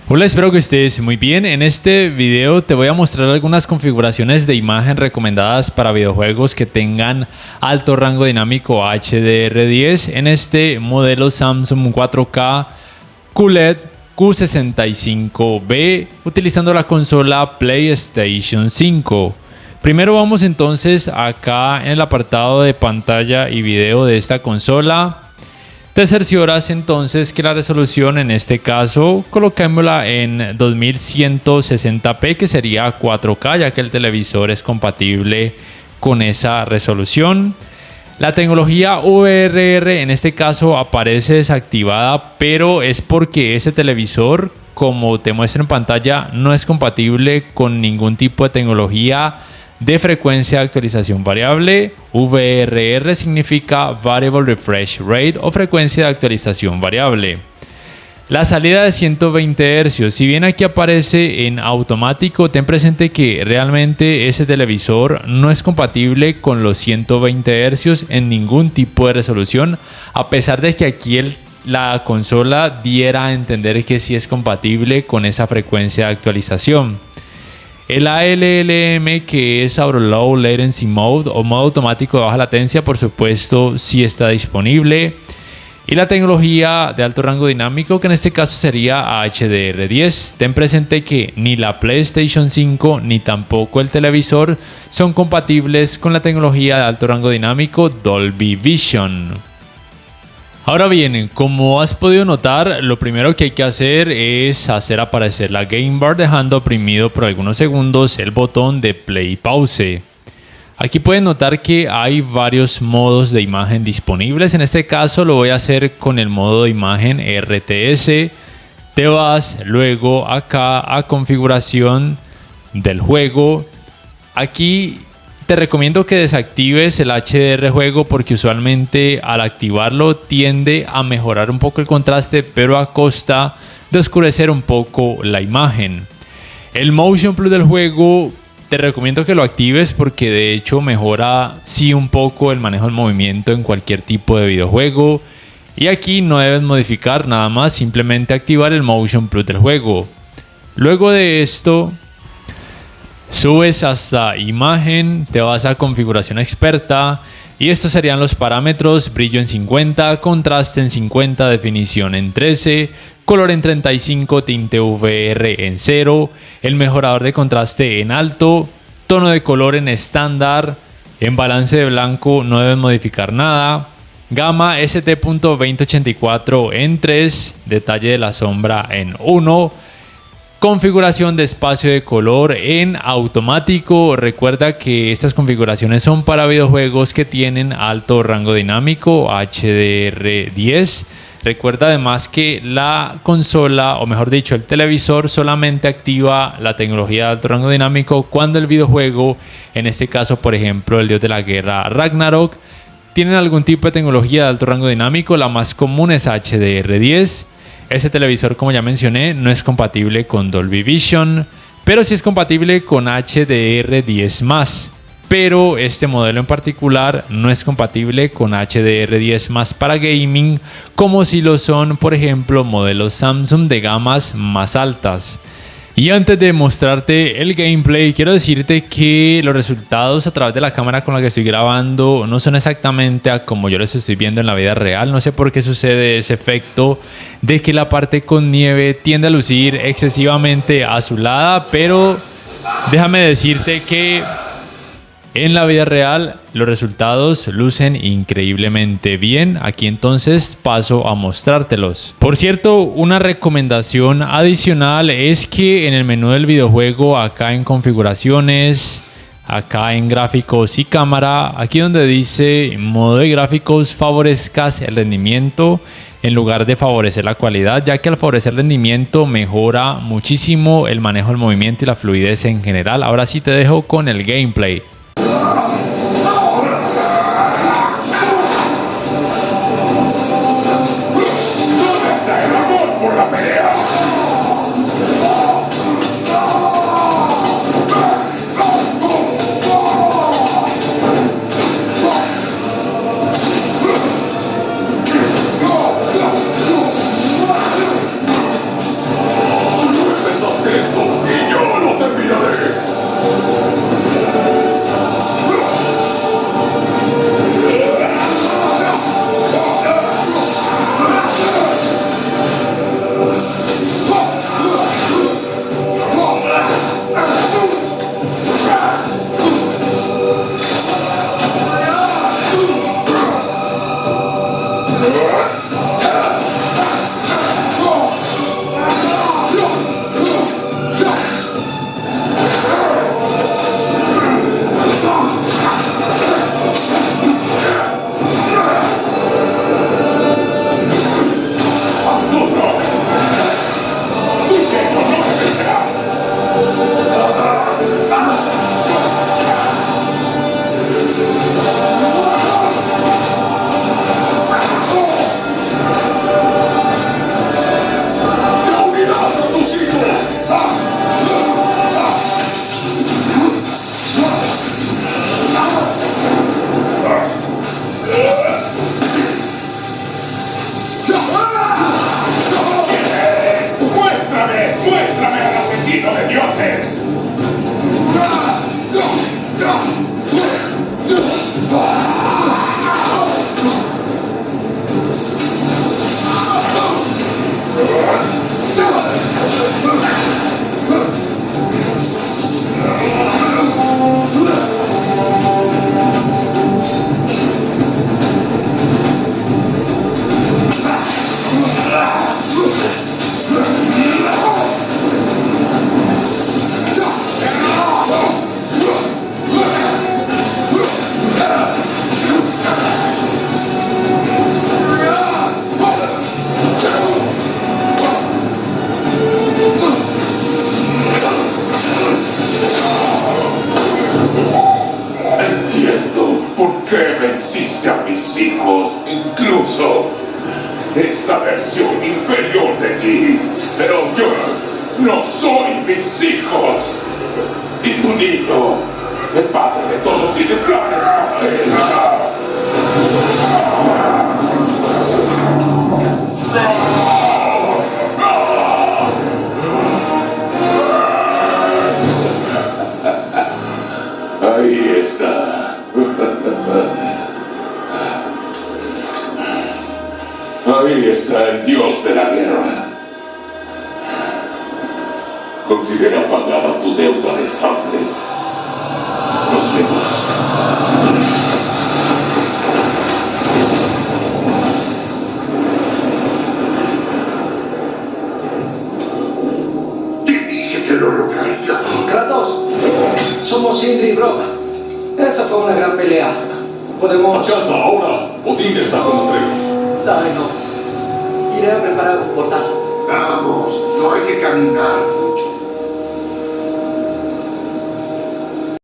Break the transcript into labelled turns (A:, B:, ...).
A: Hola, espero que estés muy bien. En este video te voy a mostrar algunas configuraciones de imagen recomendadas para videojuegos que tengan alto rango dinámico HDR10 en este modelo Samsung 4K QLED Q65B utilizando la consola PlayStation 5. Primero vamos entonces acá en el apartado de pantalla y video de esta consola. Te cercioras entonces que la resolución en este caso colocémosla en 2160p, que sería 4K, ya que el televisor es compatible con esa resolución. La tecnología VRR en este caso aparece desactivada, pero es porque ese televisor, como te muestro en pantalla, no es compatible con ningún tipo de tecnología de frecuencia de actualización variable. VRR significa Variable Refresh Rate o frecuencia de actualización variable. La salida de 120 Hz, si bien aquí aparece en automático, ten presente que realmente ese televisor no es compatible con los 120 Hz en ningún tipo de resolución, a pesar de que aquí la consola diera a entender que sí es compatible con esa frecuencia de actualización. El ALLM, que es Auto Low Latency Mode o modo automático de baja latencia, por supuesto sí está disponible. Y la tecnología de alto rango dinámico, que en este caso sería HDR10. Ten presente que ni la PlayStation 5 ni tampoco el televisor son compatibles con la tecnología de alto rango dinámico Dolby Vision. Ahora bien, como has podido notar, lo primero que hay que hacer es hacer aparecer la Game Bar dejando oprimido por algunos segundos el botón de Play y Pause. Aquí pueden notar que hay varios modos de imagen disponibles. En este caso lo voy a hacer con el modo de imagen RTS. Te vas luego acá a configuración del juego. Aquí te recomiendo que desactives el HDR juego porque usualmente al activarlo tiende a mejorar un poco el contraste, pero a costa de oscurecer un poco la imagen. El Motion Plus del juego te recomiendo que lo actives porque de hecho mejora sí un poco el manejo del movimiento en cualquier tipo de videojuego. Y aquí no debes modificar nada más, simplemente activar el Motion Plus del juego. Luego de esto, subes hasta imagen, te vas a configuración experta y estos serían los parámetros: brillo en 50, contraste en 50, definición en 13, color en 35, tinte VR en 0, el mejorador de contraste en alto, tono de color en estándar, en balance de blanco no debes modificar nada, gama ST.2084 en 3, detalle de la sombra en 1, configuración de espacio de color en automático. Recuerda que estas configuraciones son para videojuegos que tienen alto rango dinámico HDR10. Recuerda además que la consola, o mejor dicho el televisor, solamente activa la tecnología de alto rango dinámico cuando el videojuego, en este caso por ejemplo el Dios de la Guerra Ragnarok, tienen algún tipo de tecnología de alto rango dinámico. La más común es HDR10. Este televisor, como ya mencioné, no es compatible con Dolby Vision, pero sí es compatible con HDR10+. Pero este modelo en particular no es compatible con HDR10+ para gaming, como si lo son, por ejemplo, modelos Samsung de gamas más altas. Y antes de mostrarte el gameplay, quiero decirte que los resultados a través de la cámara con la que estoy grabando no son exactamente a como yo los estoy viendo en la vida real. No sé por qué sucede ese efecto de que la parte con nieve tiende a lucir excesivamente azulada, pero déjame decirte que en la vida real los resultados lucen increíblemente bien. Aquí entonces paso a mostrártelos. Por cierto, una recomendación adicional es que en el menú del videojuego, acá en configuraciones, acá en gráficos y cámara, aquí donde dice modo de gráficos, favorezcas el rendimiento en lugar de favorecer la cualidad, ya que al favorecer el rendimiento mejora muchísimo el manejo del movimiento y la fluidez en general. Ahora sí te dejo con el gameplay.
B: venciste a mis hijos, incluso esta versión inferior de ti. Pero yo no soy mis hijos. Y tu niño, el padre de todo, tiene planes para él. Ahí está. Ahí está el dios de la guerra. Considera pagada tu deuda de sangre. Nos vemos. Te dije que lo lograría.
C: Kratos, somos Sindri y Brok. Esa fue una gran pelea. Podemos...
B: ¡A casa ahora! Odín está con Atreus.
C: Ay, no. Iré a preparar un portal.
D: Vamos, no hay que caminar.